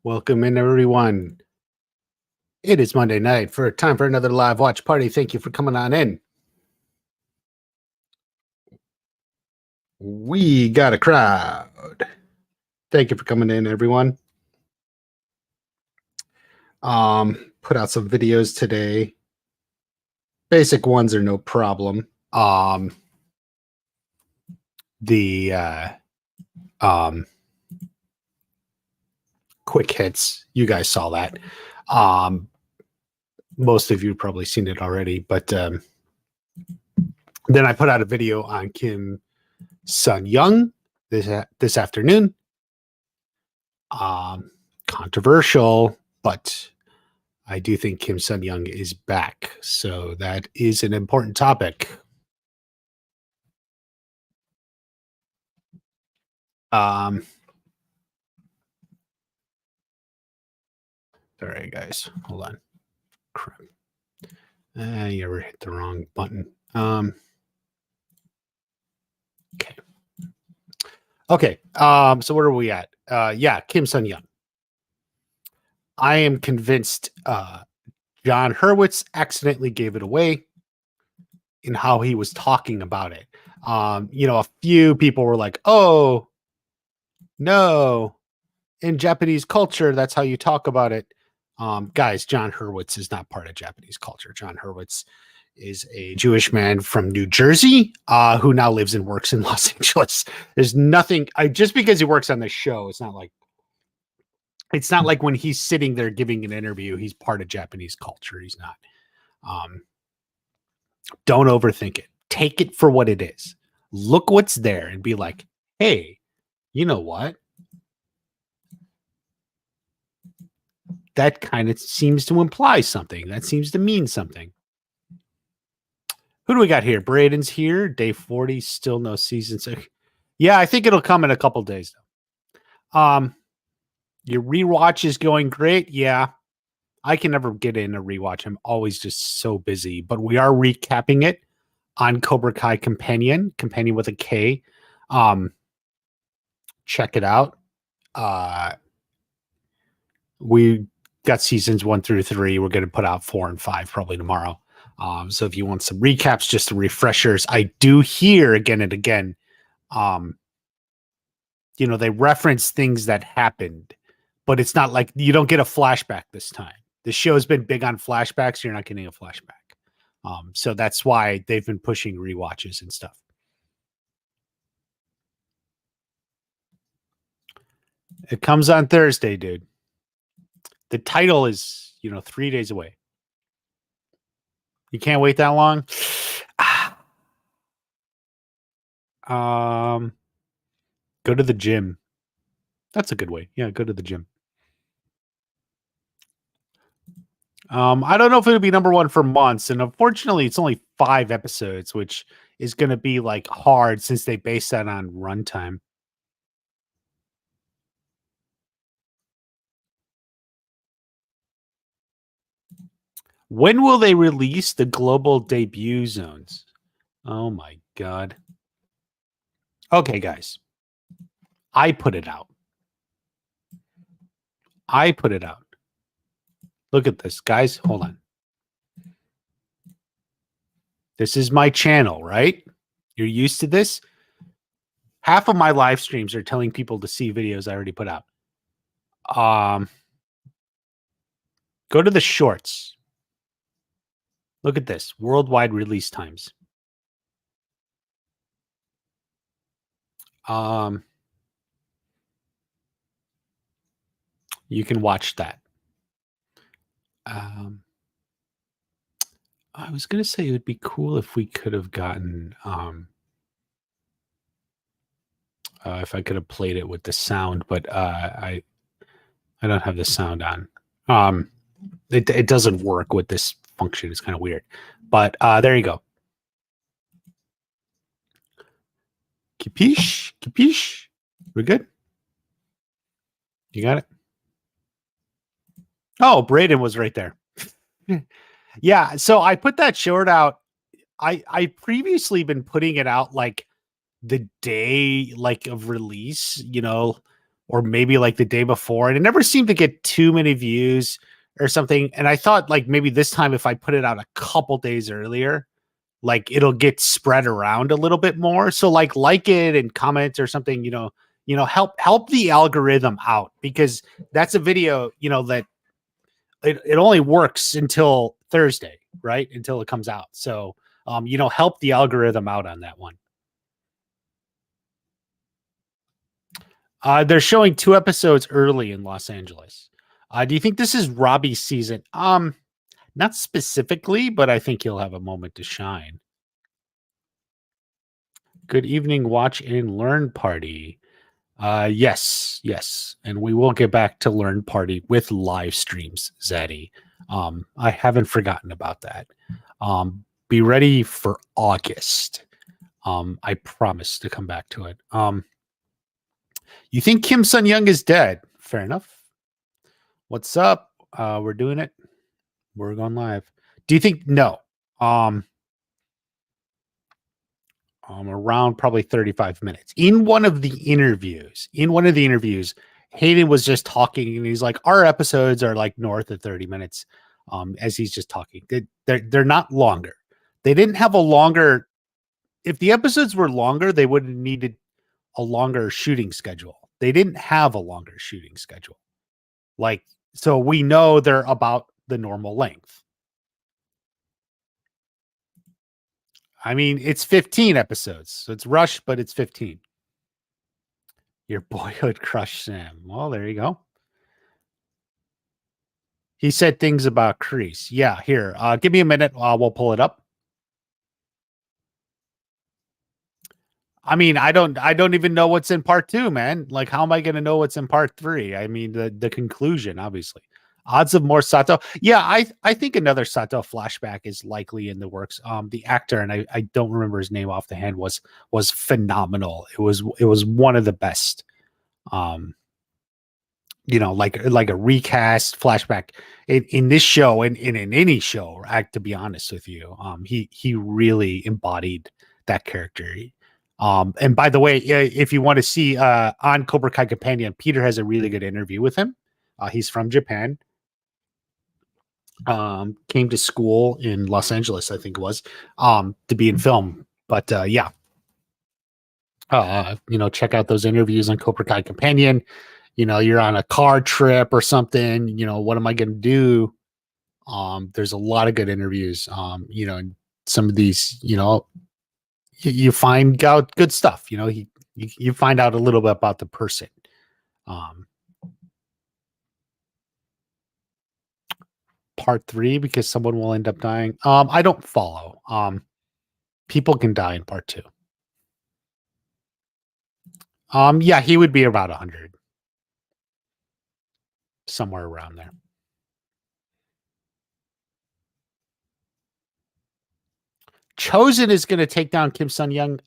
Welcome in, everyone. It is Monday night for time for another live watch party. Thank you for coming on in. We got a crowd. Thank you for coming in, everyone. Put out some videos today. Basic ones are no problem. Quick hits, you guys saw that. Most of you probably seen it already, but then I put out a video on Kim Sun Young this afternoon. Controversial, but I do think Kim Sun Young is back, so that is an important topic. Sorry, guys. Hold on. Crap. You ever hit the wrong button? Okay. So where are we at? Yeah, Kim Sun Young. I am convinced John Hurwitz accidentally gave it away in how he was talking about it. A few people were like, oh, no, in Japanese culture, that's how you talk about it. Guys, John Hurwitz is not part of Japanese culture. John Hurwitz is a Jewish man from New Jersey who now lives and works in Los Angeles. There's nothing, just because he works on the show, it's not like when he's sitting there giving an interview, he's part of Japanese culture. He's not. Don't overthink it. Take it for what it is. Look what's there and be like, hey, you know what? That kind of seems to imply something. That seems to mean something. Who do we got here? Braden's here. Day 40, still no season 6. Yeah, I think it'll come in a couple days, though. Your rewatch is going great. Yeah, I can never get in a rewatch. I'm always just so busy. But we are recapping it on Cobra Kai Companion with a K. Check it out. We got seasons 1 through 3. We're going to put out 4 and 5 probably tomorrow. So if you want some recaps, just the refreshers, I do hear again and again, they reference things that happened, but it's not like you don't get a flashback this time. The show's been big on flashbacks. So you're not getting a flashback. So that's why they've been pushing rewatches and stuff. It comes on Thursday, dude. The title is, 3 days away. You can't wait that long? Go to the gym. That's a good way. Yeah, go to the gym. I don't know if it'll be number 1 for months, and unfortunately, it's only 5 episodes, which is going to be like hard since they base that on runtime. When will they release the global debut zones? Oh my God. Okay, guys. I put it out. Look at this, guys. Hold on. This is my channel, right? You're used to this. Half of my live streams are telling people to see videos I already put out. Go to the shorts. Look at this. Worldwide release times. You can watch that. I was going to say it would be cool if we could have gotten, if I could have played it with the sound, but I don't have the sound on. It doesn't work with this function. It's kind of weird, but there you go. Capiche? We're good? You got it? Oh, Braden was right there. Yeah, so I put that short out. I previously been putting it out like the day of release, or maybe like the day before, and it never seemed to get too many views or something. And I thought like maybe this time if I put it out a couple days earlier, like it'll get spread around a little bit more. So like it and comment or something, help the algorithm out, because that's a video, that it only works until Thursday, right? Until it comes out. So help the algorithm out on that one. They're showing 2 episodes early in Los Angeles. Do you think this is Robbie's season? Not specifically, but I think he'll have a moment to shine. Good evening, watch and learn party. Yes. And we will get back to learn party with live streams, Zaddy. I haven't forgotten about that. Be ready for August. I promise to come back to it. You think Kim Sun Young is dead? Fair enough. What's up? We're doing it. We're going live. Do you think no? Around probably 35 minutes. In one of the interviews, Hayden was just talking, and he's like, our episodes are like north of 30 minutes. As he's just talking. They're not longer. They didn't have a longer. If the episodes were longer, they would have needed a longer shooting schedule. They didn't have a longer shooting schedule. So we know they're about the normal length. I mean, it's 15 episodes, so it's rushed, but it's 15. Your boyhood crush, Sam. Well, there you go. He said things about Kreese. Yeah, here. Give me a minute. We'll pull it up. I mean, I don't even know what's in part 2, man. Like, how am I going to know what's in part 3? I mean, the conclusion, obviously. Odds of more Sato. Yeah, I think another Sato flashback is likely in the works. The actor, and I don't remember his name off the hand, was phenomenal. It was one of the best. Like a recast flashback in this show and in any show. To be honest with you, he really embodied that character. And by the way, if you want to see on Cobra Kai Companion, Peter has a really good interview with him. He's from Japan. Came to school in Los Angeles, I think it was, to be in film. But yeah, check out those interviews on Cobra Kai Companion. You're on a car trip or something. What am I going to do? There's a lot of good interviews. And some of these, you find out good stuff. You find out a little bit about the person. Part 3, because someone will end up dying. I don't follow. People can die in part 2. Yeah, he would be about 100, somewhere around there. Chosen is going to take down Kim Sun Young.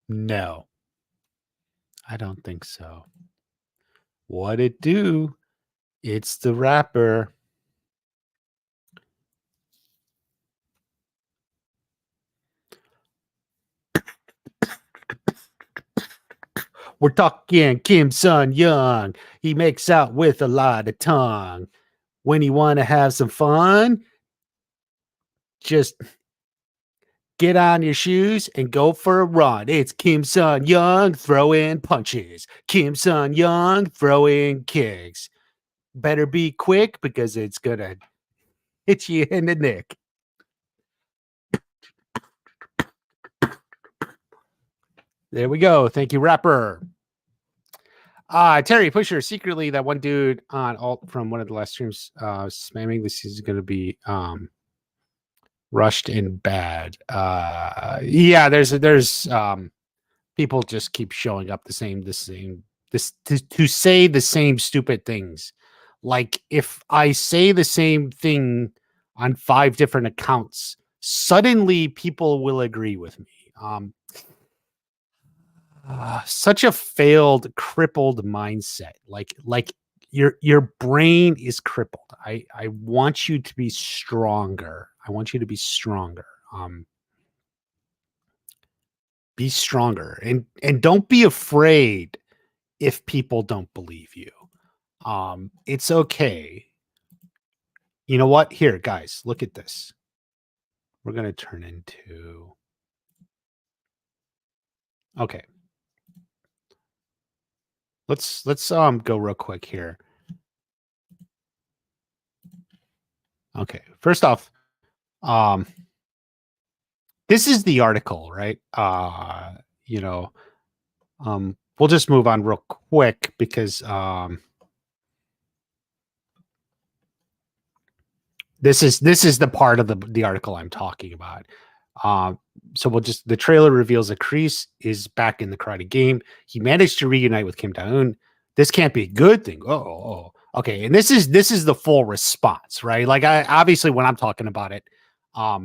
No, I don't think so. What it do? It's the rapper. We're talking Kim Sun Young. He makes out with a lot of tongue. When you want to have some fun, just get on your shoes and go for a run. It's Kim Sun Young throwing punches. Kim Sun Young throwing kicks. Better be quick, because it's going to hit you in the neck. There we go. Thank you, rapper. Terry Pusher, secretly that one dude on alt from one of the last streams spamming this is going to be rushed and bad. Yeah, there's people just keep showing up to say the same stupid things. Like, if I say the same thing on 5 different accounts, suddenly people will agree with me. Such a failed, crippled mindset. Like your brain is crippled. I want you to be stronger. Be stronger and don't be afraid if people don't believe you. It's okay. You know what? Here, guys, look at this. We're going to turn into okay. Let's go real quick here. Okay. First off, this is the article, right? We'll just move on real quick because this is the part of the article I'm talking about. So the trailer reveals that Kreese is back in the karate game. He managed to reunite with Kim Da-eun. This can't be a good thing. Oh. Okay. And this is the full response, right? Like I obviously when I'm talking about it, I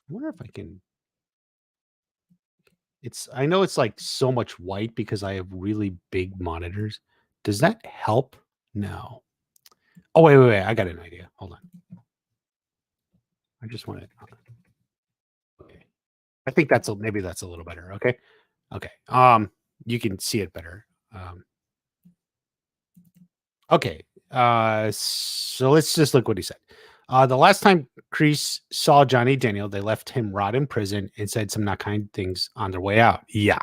wonder if I can. I know it's like so much white because I have really big monitors. Does that help? No. Oh, wait. I got an idea. Hold on. I just want to. Okay. I think maybe that's a little better. Okay. Okay. You can see it better. Okay. So let's just look what he said. The last time Kreese saw Johnny Daniel, they left him rot in prison and said some not kind things on their way out. Yeah.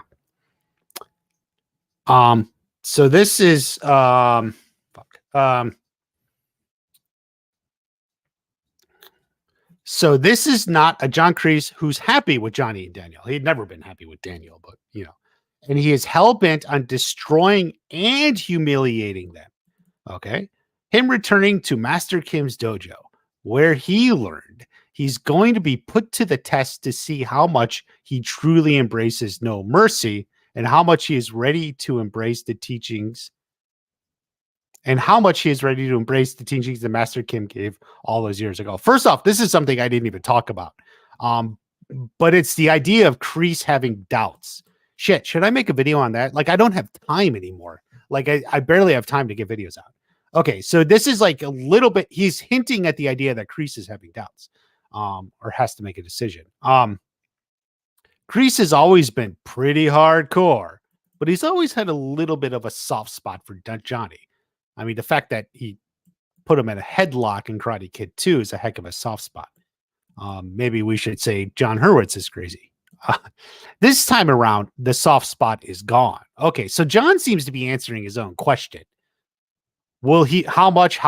So this is so this is not a John Kreese who's happy with Johnny and Daniel. He had never been happy with Daniel, but and he is hell bent on destroying and humiliating them. Okay. Him returning to Master Kim's dojo, where he learned he's going to be put to the test to see how much he truly embraces no mercy and how much he is ready to embrace the teachings that Master Kim gave all those years ago. First off, this is something I didn't even talk about. But it's the idea of Kreese having doubts. Shit, should I make a video on that? Like, I don't have time anymore. Like, I barely have time to get videos out. Okay, so this is like a little bit, he's hinting at the idea that Kreese is having doubts, or has to make a decision. Kreese has always been pretty hardcore, but he's always had a little bit of a soft spot for Johnny. I mean, the fact that he put him in a headlock in Karate Kid 2 is a heck of a soft spot. Maybe we should say John Hurwitz is crazy. This time around, the soft spot is gone. Okay, so John seems to be answering his own question. Will he, how much?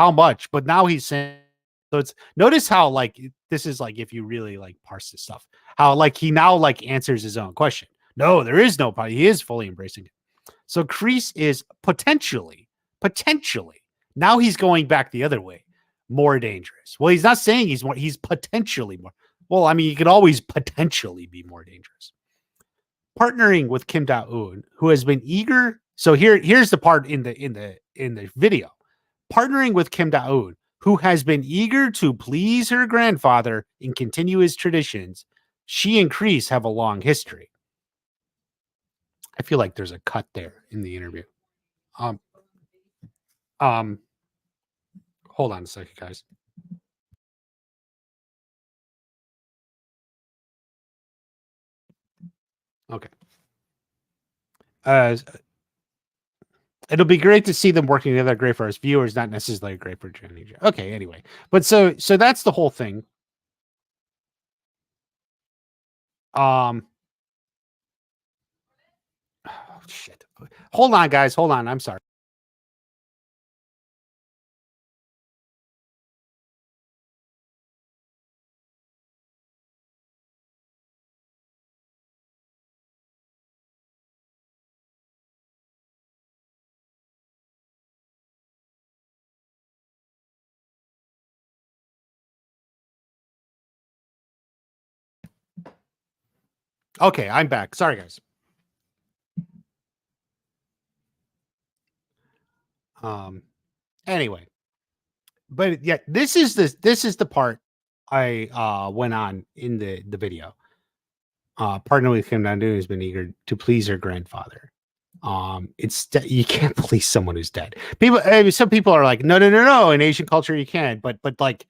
But now he's saying, so it's, notice how like, this is like, if you really like parse this stuff, how like he now like answers his own question. No, there is no party. He is fully embracing it. So Kreese is potentially, now he's going back the other way, more dangerous. Well, he's not saying he's potentially more. Well, I mean, you could always potentially be more dangerous. Partnering with Kim Da-eun, who has been eager. So here's the part in the video. Partnering with Kim Da-eun, who has been eager to please her grandfather and continue his traditions. She and Kreese have a long history. I feel like there's a cut there in the interview. Hold on a second, guys. Okay. It'll be great to see them working together. Great for us viewers, not necessarily great for Johnny. Okay, anyway, but so that's the whole thing. Oh, shit. Hold on, guys. Hold on. I'm sorry. Okay, I'm back. Sorry, guys. Anyway, but yeah, this is the part I went on in the video. Partner with Kim Da-eun has been eager to please her grandfather. You can't please someone who's dead. Some people are like, no. In Asian culture, you can, but like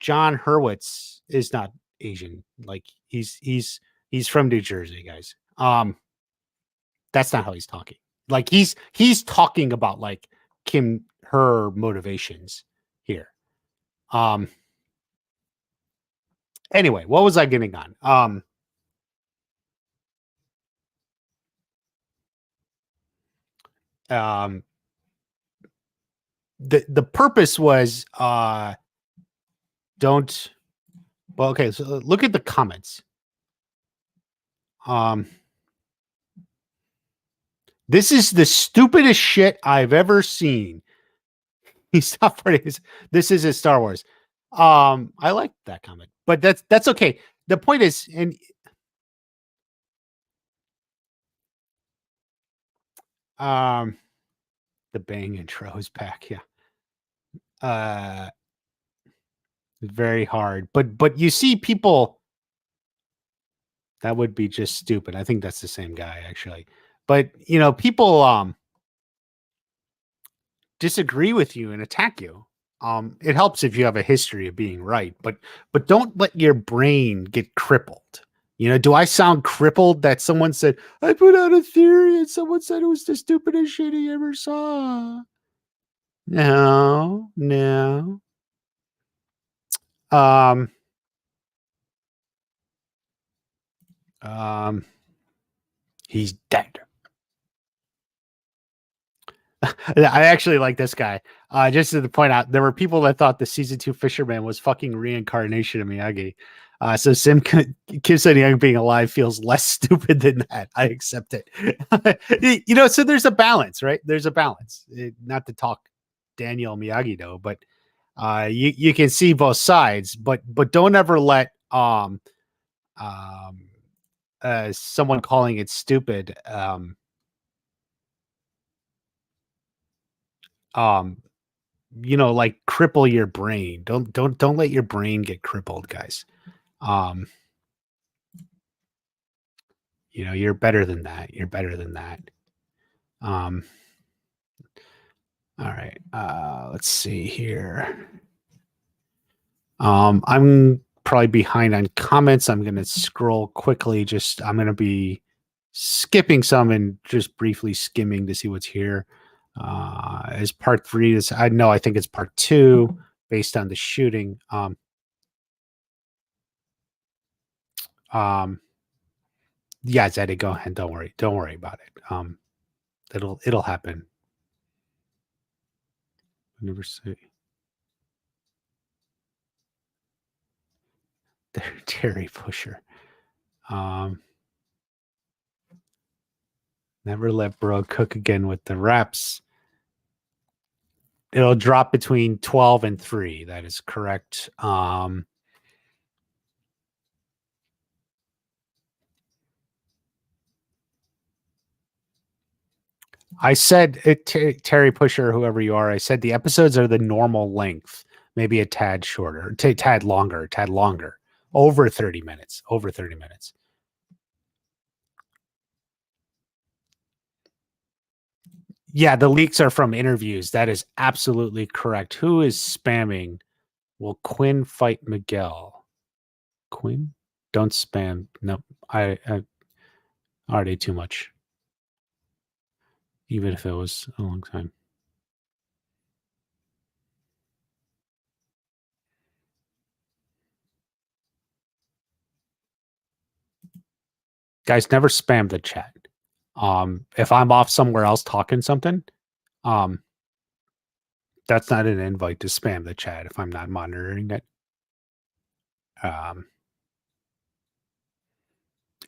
John Hurwitz is not Asian. Like he's He's from New Jersey, guys. That's not how he's talking. Like he's talking about like her motivations here. Anyway, what was I getting on? The purpose was don't. Well, okay, so look at the comments. This is the stupidest shit I've ever seen. He's not funny. This is his Star Wars. I like that comment, but that's okay. The point is, and the bang intro is back. Yeah. Very hard, but you see people. That would be just stupid. I think that's the same guy actually, but you know, people disagree with you and attack you. It helps if you have a history of being right, but don't let your brain get crippled. You know, do I sound crippled that someone said I put out a theory and someone said it was the stupidest shit he ever saw? No, no. He's dead. I actually like this guy. Just to point out, there were people that thought the season 2 Fisherman was fucking reincarnation of Miyagi. So Kim Sun-young being alive feels less stupid than that. I accept it. You know, so there's a balance, right? There's a balance. Not to talk Daniel Miyagi though, but you can see both sides. But don't ever let someone calling it stupid you know, like cripple your brain. Don't let your brain get crippled, guys. You know, you're better than that. You're better than that. All right. Let's see here. I'm probably behind on comments. I'm going to scroll quickly. I'm going to be skipping some and just briefly skimming to see what's here. Is part 3 is I think it's part 2 based on the shooting. Yeah, Zeddy, go ahead. Don't worry about it. It'll happen. I never see Terry Pusher. Never let bro cook again with the reps. It'll drop between 12 and 3. That is correct. I said Terry Pusher, whoever you are, I said the episodes are the normal length, maybe a tad shorter, tad longer, over 30 minutes, Yeah, the leaks are from interviews. That is absolutely correct. Who is spamming? Will Quinn fight Miguel? Quinn? Don't spam. No, I already too much. Even if it was a long time. Guys, never spam the chat. If I'm off somewhere else talking something, that's not an invite to spam the chat if I'm not monitoring it.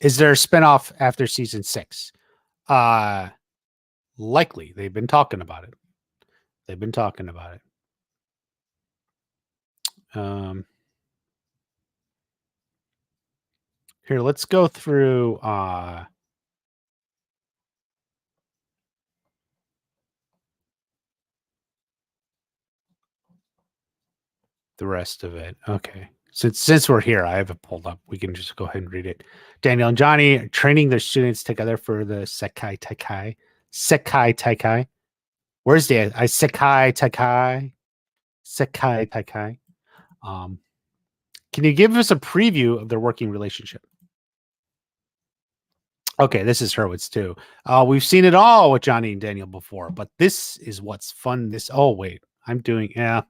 Is there a spinoff after season 6? Likely. They've been talking about it. Here, let's go through the rest of it. Okay. Since we're here, I have it pulled up. We can just go ahead and read it. Daniel and Johnny are training their students together for the Sekai Taikai. Where's the Sekai Taikai? Can you give us a preview of their working relationship? Okay, this is Hurwitz too. We've seen it all with Johnny and Daniel before, but this is what's fun. Oh wait, I'm doing yeah.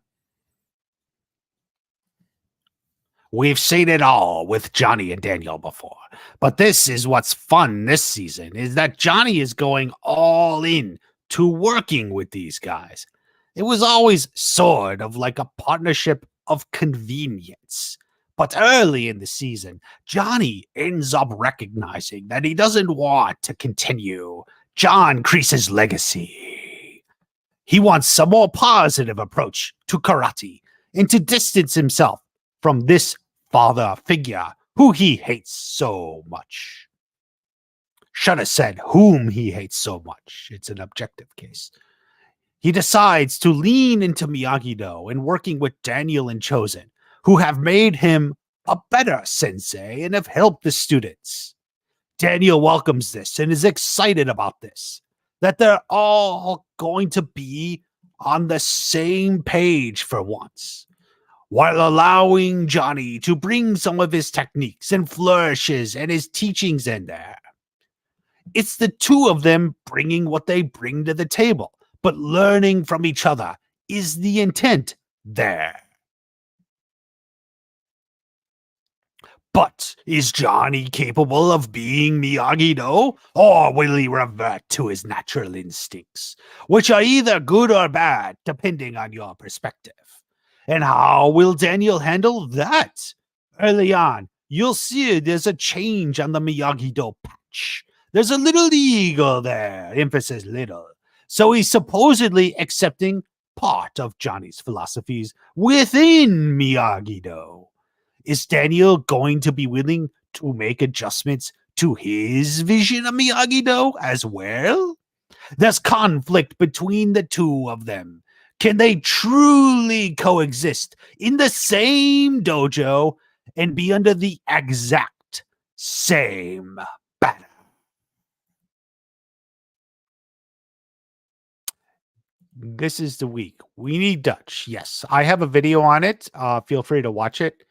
We've seen it all with Johnny and Daniel before, but this is what's fun this season is that Johnny is going all in to working with these guys. It was always sort of like a partnership of convenience. But early in the season, Johnny ends up recognizing that he doesn't want to continue John Kreese's legacy. He wants a more positive approach to karate and to distance himself from this father figure who he hates so much. Should have said whom he hates so much. It's an objective case. He decides to lean into Miyagi-Do and working with Daniel and Chosen, who have made him a better sensei and have helped the students. Daniel welcomes this and is excited about this, that they're all going to be on the same page for once, while allowing Johnny to bring some of his techniques and flourishes and his teachings in there. It's the two of them bringing what they bring to the table, but learning from each other is the intent there. But is Johnny capable of being Miyagi-Do, or will he revert to his natural instincts, which are either good or bad, depending on your perspective? And how will Daniel handle that? Early on, you'll see there's a change on the Miyagi-Do patch. There's a little eagle there, emphasis little. So he's supposedly accepting part of Johnny's philosophies within Miyagi-Do. Is Daniel going to be willing to make adjustments to his vision of Miyagi-Do as well? There's conflict between the two of them. Can they truly coexist in the same dojo and be under the exact same banner? This is the week. We need Dutch. Yes, I have a video on it. Feel free to watch it.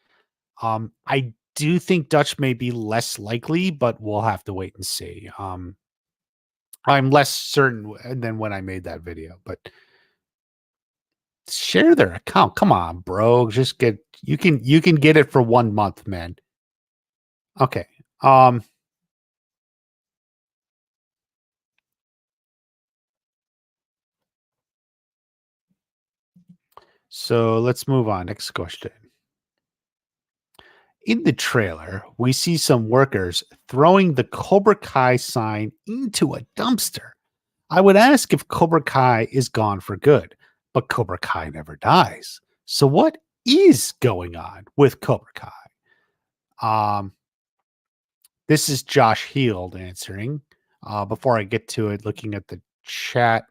I do think Dutch may be less likely, but we'll have to wait and see. I'm less certain than when I made that video, but share their account. Come on, bro. Just you can get it for 1 month, man. Okay. So let's move on. Next question. In the trailer, we see some workers throwing the Cobra Kai sign into a dumpster. I would ask if Cobra Kai is gone for good, but Cobra Kai never dies. So what is going on with Cobra Kai? This is Josh Heald answering. Before I get to it, looking at the chat,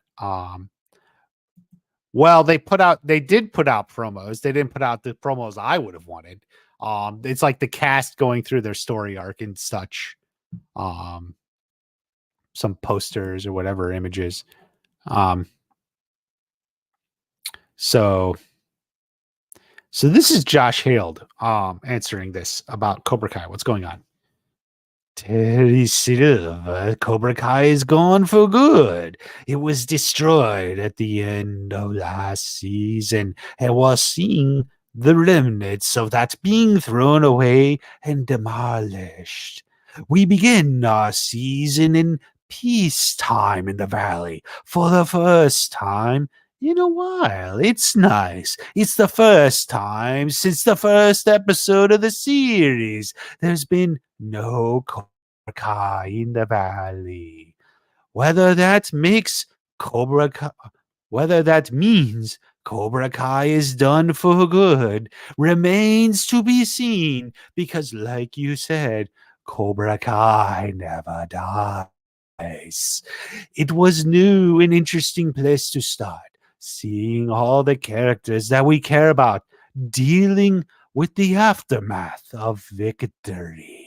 well, they did put out promos. They didn't put out the promos I would have wanted. It's like the cast going through their story arc and such. Some posters or whatever images. So this is Josh Heald answering this about Cobra Kai. What's going on? Terry Silva, Cobra Kai is gone for good. It was destroyed at the end of last season, and we're seeing the remnants of that being thrown away and demolished. We begin our season in peacetime in the valley for the first time in a while. It's nice. It's the first time since the first episode of the series. There's been no Cobra Kai in the valley. Whether that means Cobra Kai is done for good remains to be seen, because like you said, Cobra Kai never dies. It was new and interesting place to start, seeing all the characters that we care about dealing with the aftermath of victory.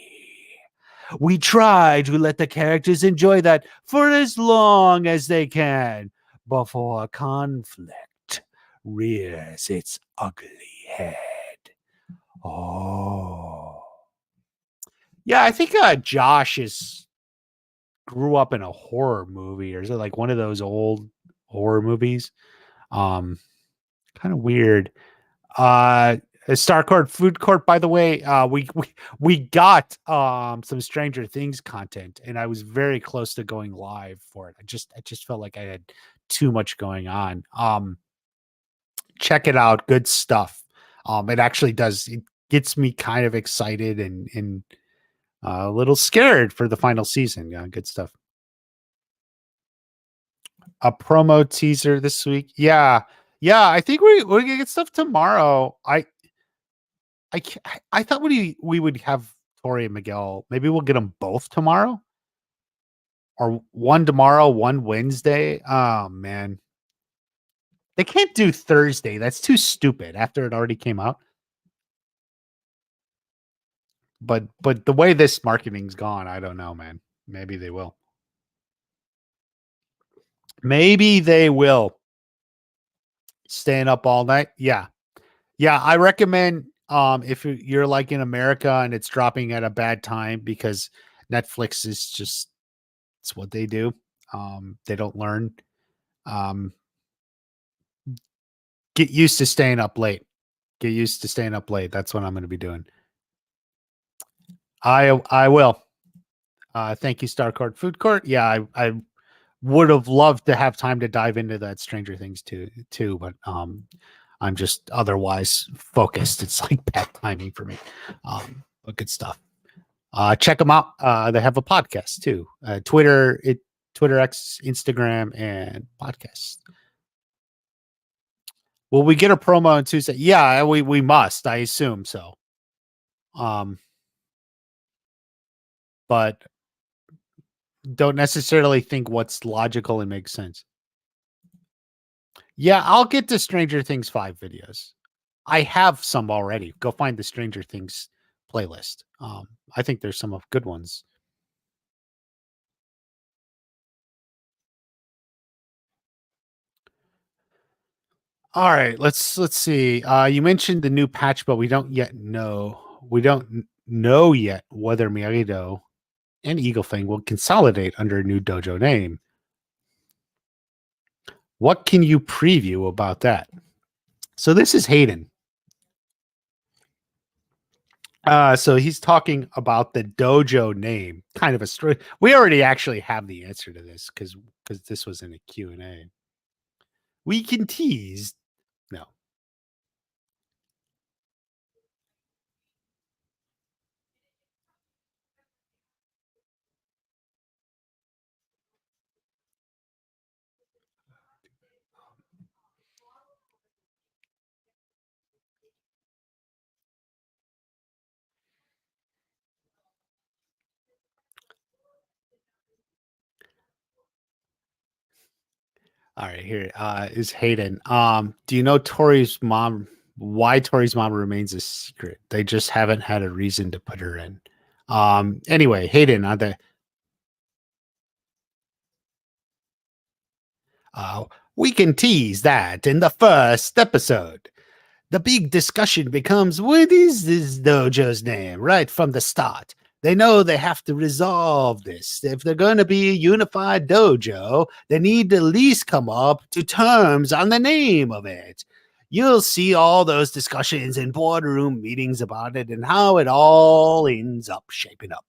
We try to let the characters enjoy that for as long as they can before conflict rears its ugly head. Oh. Yeah, I think Josh is grew up in a horror movie, or is it like one of those old horror movies? Kind of weird. A Star Court Food Court, by the way, we got some Stranger Things content, and I was very close to going live for it. I just felt like I had too much going on. Check it out, good stuff. It actually does. It gets me kind of excited and a little scared for the final season. Yeah, good stuff. A promo teaser this week. Yeah, yeah. I think we're gonna get stuff tomorrow. I thought we would have Tori and Miguel. Maybe we'll get them both tomorrow, or one tomorrow, one Wednesday. Oh man, they can't do Thursday. That's too stupid. After it already came out. But the way this marketing's gone, I don't know, man. Maybe they will. Maybe they will. Staying up all night. Yeah. Yeah, I recommend if you're like in America and it's dropping at a bad time because Netflix is just it's what they do. They don't learn. Um, get used to staying up late. Get used to staying up late. That's what I'm going to be doing. I will. Thank you, Star Court Food Court. Yeah, I would have loved to have time to dive into that Stranger Things too, but I'm just otherwise focused. It's like bad timing for me. But good stuff. Check them out. They have a podcast too. Twitter, Twitter X, Instagram, and podcast. Will we get a promo on Tuesday? Yeah, we must. I assume so. But don't necessarily think what's logical and makes sense. Yeah, I'll get to Stranger Things 5 videos. I have some already. Go find the Stranger Things playlist. I think there's some of good ones. All right, let's see. You mentioned the new patch, but we don't yet know. We don't know yet whether Miyagi-Do and Eagle Fang will consolidate under a new dojo name. What can you preview about that? So this is Hayden. So he's talking about the dojo name, kind of a story. We already actually have the answer to this because this was in a Q&A. We can tease. No. All right, here is Hayden. Do you know Tori's mom? Why Tori's mom remains a secret? They just haven't had a reason to put her in. Anyway, Hayden, uh, we can tease that in the first episode. The big discussion becomes what is this dojo's name right from the start? They know they have to resolve this. If they're going to be a unified dojo, they need to at least come up to terms on the name of it. You'll see all those discussions in boardroom meetings about it and how it all ends up shaping up.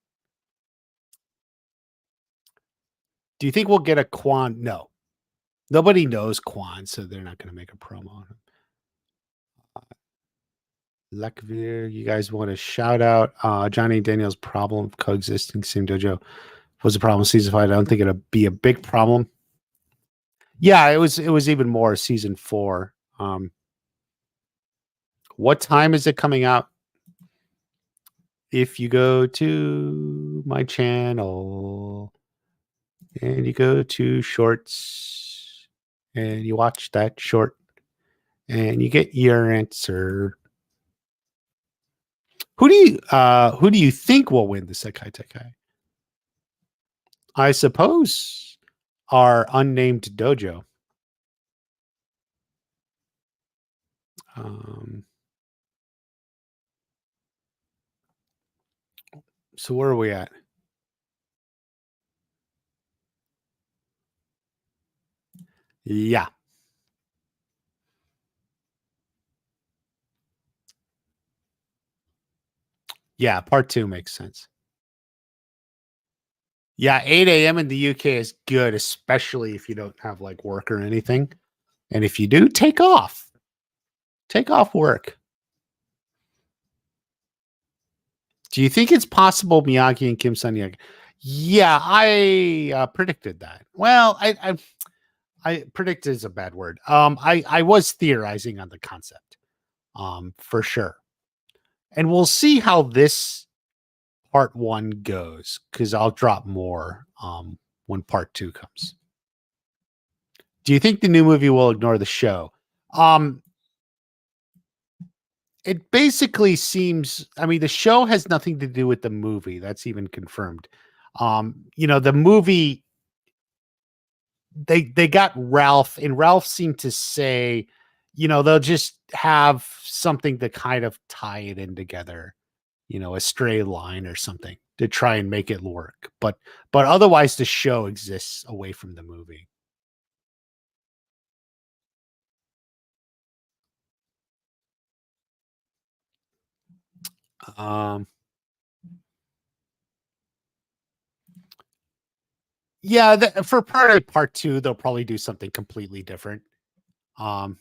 Do you think we'll get a Quan? No. Nobody knows Quan, so they're not going to make a promo on him. Lekvir, you guys want to shout out Johnny Daniel's problem of coexisting same dojo was a problem season 5. I don't think it'll be a big problem. Yeah, it was even more season 4. What time is it coming out? If you go to my channel and you go to shorts and you watch that short and you get your answer. Who do you think will win the Sekai Tekai? I suppose our unnamed dojo. So where are we at? Yeah. Yeah, part 2 makes sense. Yeah, 8 AM in the UK is good, especially if you don't have, like, work or anything, and if you do, take off. Take off work. Do you think it's possible Miyagi and Kim Sun-young? Yeah, I, predicted that. Well, I predicted is a bad word. I was theorizing on the concept, for sure, and we'll see how this part 1 goes, because 'cause I'll drop more, when part 2 comes. Do you think the new movie will ignore the show? Um, it basically seems, I mean, the show has nothing to do with the movie, that's even confirmed. The movie, they got Ralph, and Ralph seemed to say, they'll just have something to kind of tie it in together, a stray line or something to try and make it work. But otherwise the show exists away from the movie. Um yeah, for part 2 they'll probably do something completely different. Um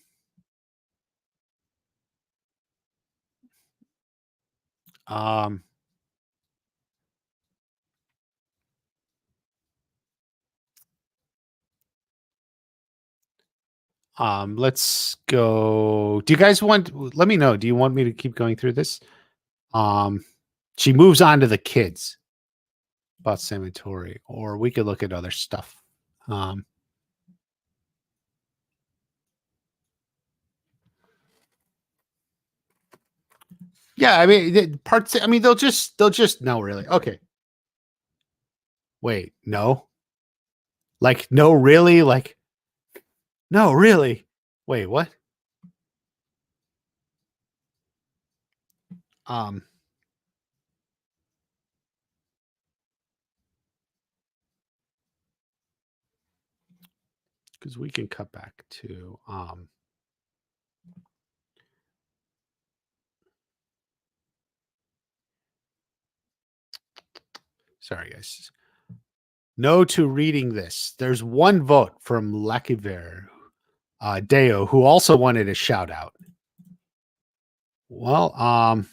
um let's go. Do you guys want, let me know. Do you want me to keep going through this? Um she moves on to the kids about Samatori, or we could look at other stuff. Um yeah, I mean parts, I mean they'll just no, really. Okay. Wait, no. Like no really? Like no, really? Wait, what? Um because we can cut back to sorry guys. No to reading this. There's one vote from Lakiver Deo, who also wanted a shout out. Well,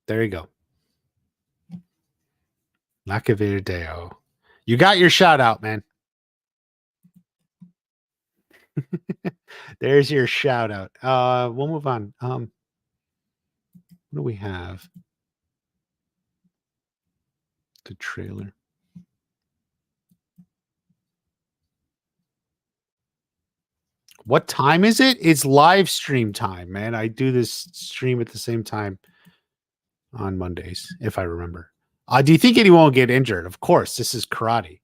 there you go. Lakiver Deo. You got your shout out, man. There's your shout out. We'll move on. What do we have? The trailer. What time is it? It's live stream time, man. I do this stream at the same time on Mondays, if I remember. Do you think anyone will get injured? Of course, this is karate.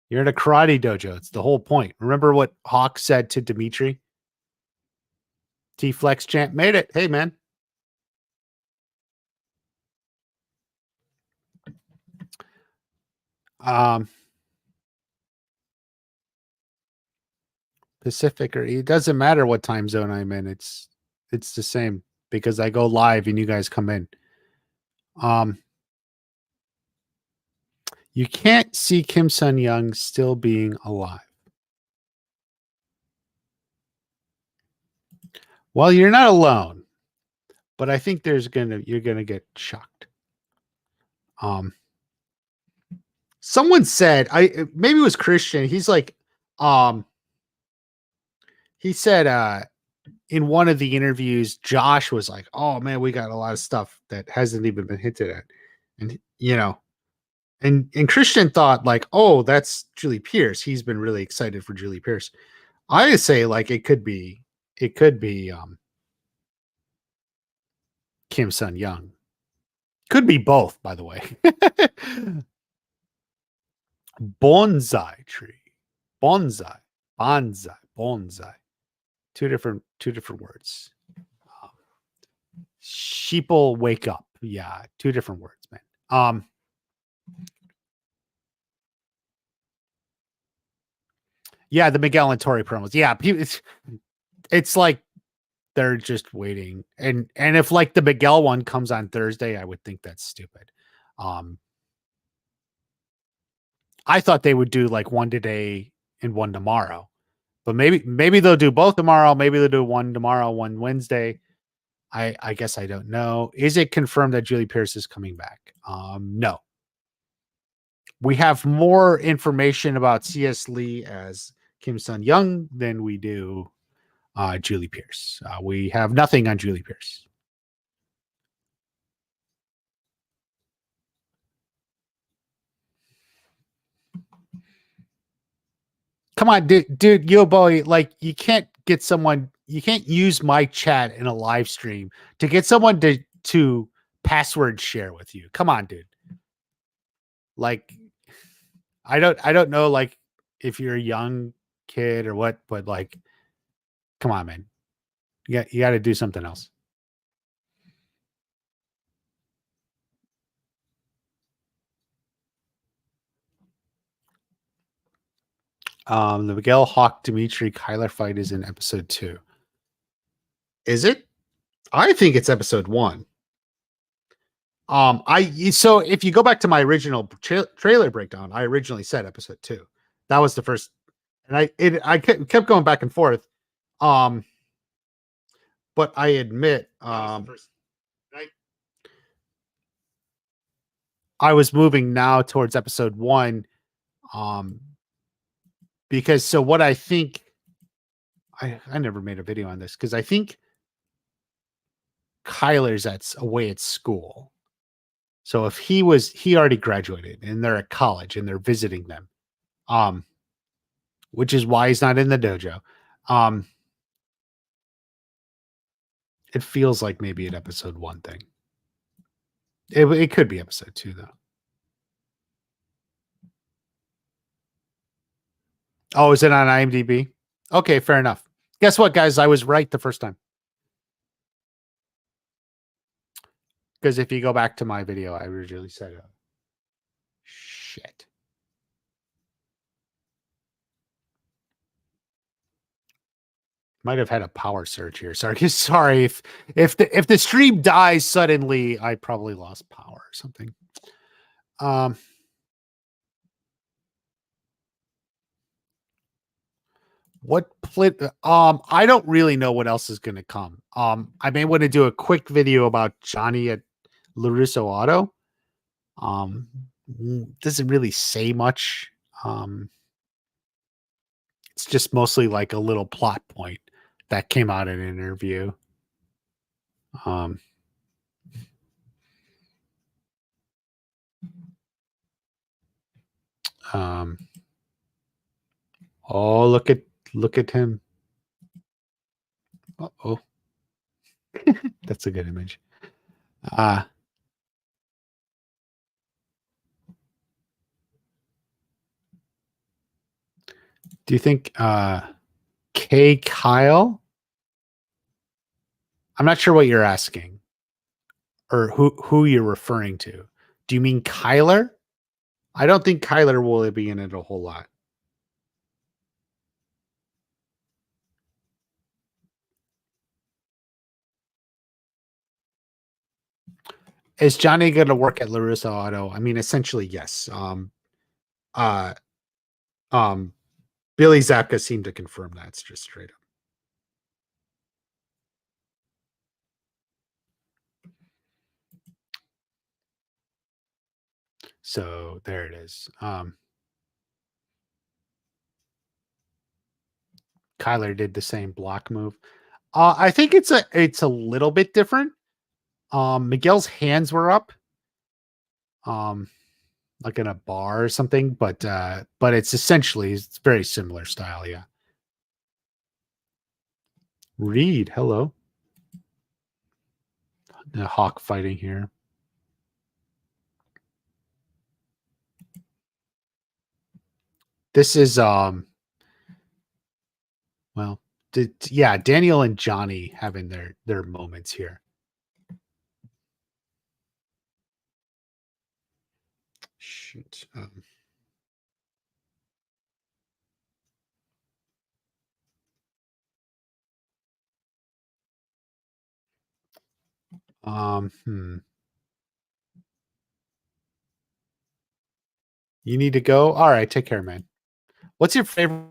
You're in a karate dojo. It's the whole point. Remember what Hawk said to Dimitri? T Flex champ made it. Hey, man. Um, Pacific, or it doesn't matter what time zone I'm in. It's the same because I go live and you guys come in. Um, you can't see Kim Sun Young still being alive. Well, you're not alone, but I think you're gonna get shocked. Um, Someone said, maybe it was Christian. He's like, um, he said, in one of the interviews, Josh was like, "Oh man, we got a lot of stuff that hasn't even been hinted at," and and Christian thought like, "Oh, that's Julie Pierce. He's been really excited for Julie Pierce." I say like it could be Kim Sun Young. Could be both, by the way. Bonsai tree, bonsai, bonsai, bonsai. Two different words. Um, Sheeple wake up. Yeah, two different words, man. Yeah, the Miguel and Tori promos. Yeah, it's like they're just waiting. And if like the Miguel one comes on Thursday, I would think that's stupid. I thought they would do like one today and one tomorrow. But maybe they'll do both tomorrow, maybe they'll do one tomorrow, one Wednesday. I guess I don't know. Is it confirmed that Julie Pierce is coming back? No. We have more information about C.S. Lee as Kim Sun Young than we do Julie Pierce. We have nothing on Julie Pierce. Come on, dude, yo boy, like you can't use my chat in a live stream to get someone to password share with you. Come on, dude. Like I don't know like if you're a young kid or what, but like come on, man. You got to do something else. The Miguel Hawk Dimitri Kyler fight is in episode 2. Is it? I think it's episode 1. So if you go back to my original trailer breakdown, I originally said episode 2. That was the first, and I kept going back and forth. But I admit, I was moving now towards episode 1, because so what I think, I never made a video on this because I think Kyler's away at school. So if he already graduated and they're at college and they're visiting them, which is why he's not in the dojo. It feels like maybe an episode 1 thing. It could be episode 2 though. Oh, is it on IMDb? Okay, fair enough. Guess what, guys? I was right the first time. Because if you go back to my video, I originally said, shit. Might have had a power surge here. Sorry if the stream dies suddenly, I probably lost power or something. I don't really know what else is going to come. I may want to do a quick video about Johnny at LaRusso Auto. Doesn't really say much. It's just mostly like a little plot point that came out in an interview. Oh, look at him. Oh, that's a good image. Do you think K Kyle? I'm not sure what you're asking or who you're referring to. Do you mean Kyler? I don't think Kyler will be in it a whole lot. Is Johnny going to work at LaRusso Auto? I mean, essentially, yes. Billy Zapka seemed to confirm that. It's just straight up. So there it is. Kyler did the same block move. I think it's a little bit different. Miguel's hands were up. Like in a bar or something, but it's very similar style, yeah. Reed, hello. The Hawk fighting here. This is Daniel and Johnny having their moments here. Shoot. Hmm. You need to go. All right, take care, man. What's your favorite